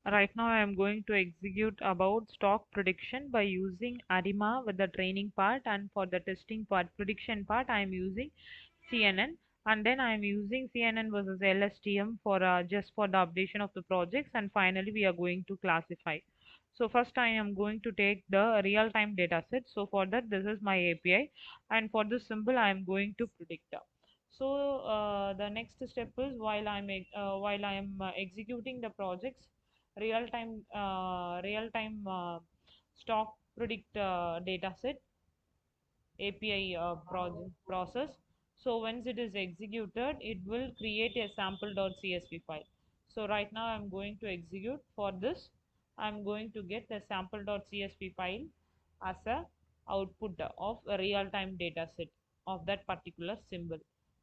Right now I am going to execute about stock prediction by using ARIMA with the training part, and for the testing part, prediction part, I am using CNN, and then I am using CNN versus LSTM for just for the updation of the projects, and finally we are going to classify. So first I am going to take the real-time data set. So for that this is my API, and for this symbol I am going to predict. So the next step is while I am executing the projects, real time stock predict data set API process. So once it is executed, it will create a sample.csv file. So right now I'm going to execute. For this, I'm going to get the sample.csv file as a output of a real-time data set of that particular symbol.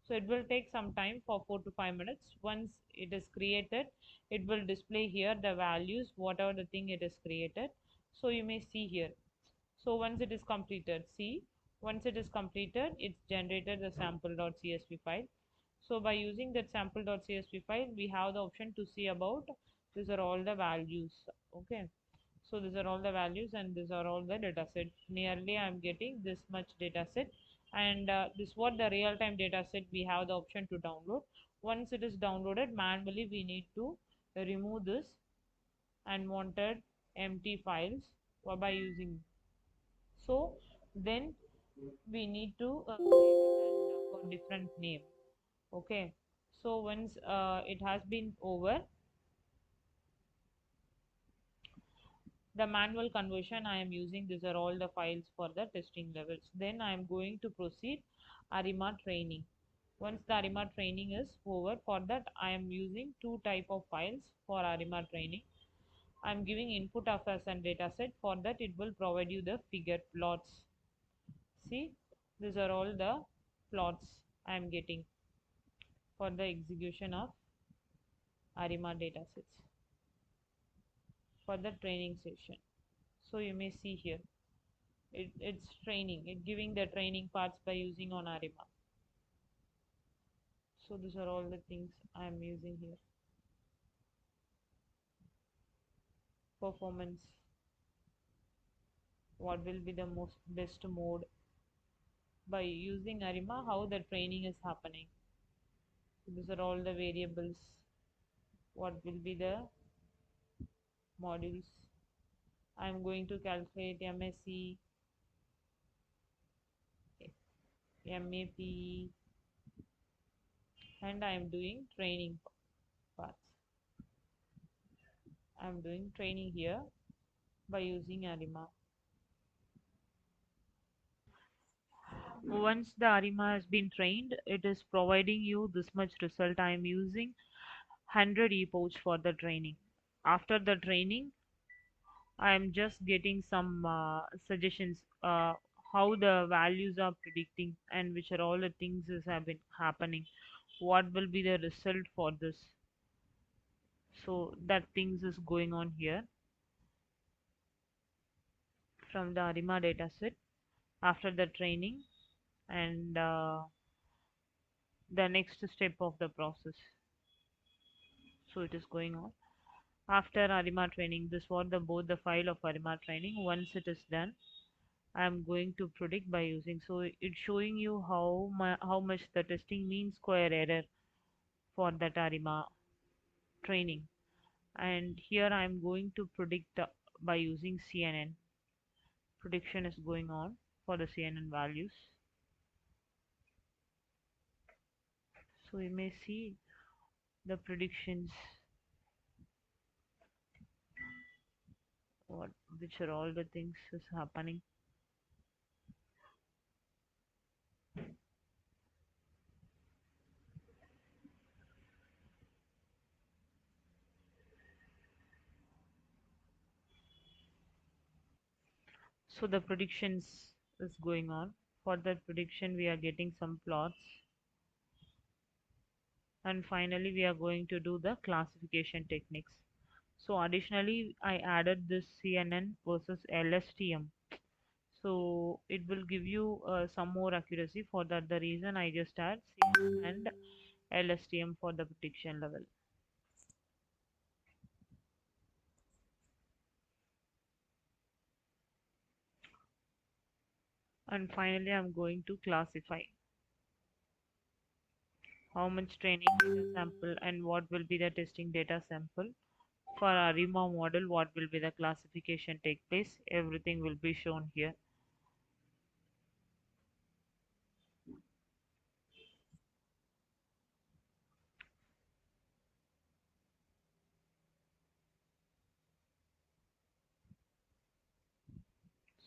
So it will take some time for 4 to 5 minutes. Once it is created, it will display here the values, whatever the thing it is created. So you may see here. So once it is completed, see, once it is completed, it's generated the sample.csv file. So by using that sample.csv file, we have the option to see about these are all the values. Okay. So these are all the values and these are all the data set. Nearly I'm getting this much data set, and this what the real-time data set we have the option to download. Once it is downloaded, manually we need to remove this unwanted empty files by using. So then we need to save it and for different name. Okay. So once it has been over the manual conversion I am using, these are all the files for the testing levels. Then I am going to proceed ARIMA training. Once the ARIMA training is over, for that I am using two type of files for ARIMA training. I am giving input of as and data set. For that it will provide you the figure plots. See, these are all the plots I am getting for the execution of ARIMA datasets for the training session. So you may see here it's training, it giving the training parts by using on ARIMA. So these are all the things I am using here. Performance, what will be the most best mode by using ARIMA, how the training is happening. So these are all the variables, what will be the modules. I am going to calculate MSc, MAP, and I am doing training parts. I am doing training here by using ARIMA. Once the ARIMA has been trained, it is providing you this much result. I am using 100 ePouch for the training. After the training, I am just getting some suggestions how the values are predicting and which are all the things is have been happening. What will be the result for this? So that things is going on here from the ARIMA dataset after the training and the next step of the process. So it is going on after ARIMA training. This was the both the file of ARIMA training. Once it is done, I am going to predict by using. So it's showing you how much the testing mean square error for that ARIMA training. And here I am going to predict by using CNN. Prediction is going on for the CNN values. So you may see the predictions what which are all the things is happening. So the predictions is going on. For that prediction we are getting some plots, and finally we are going to do the classification techniques. So additionally I added this CNN versus LSTM, so it will give you some more accuracy. For that the reason I just add CNN and LSTM for the prediction level. And finally, I'm going to classify how much training data sample and what will be the testing data sample. For ARIMA model, what will be the classification take place? Everything will be shown here.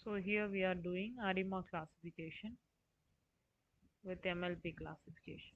So here we are doing ARIMA classification with MLP classification.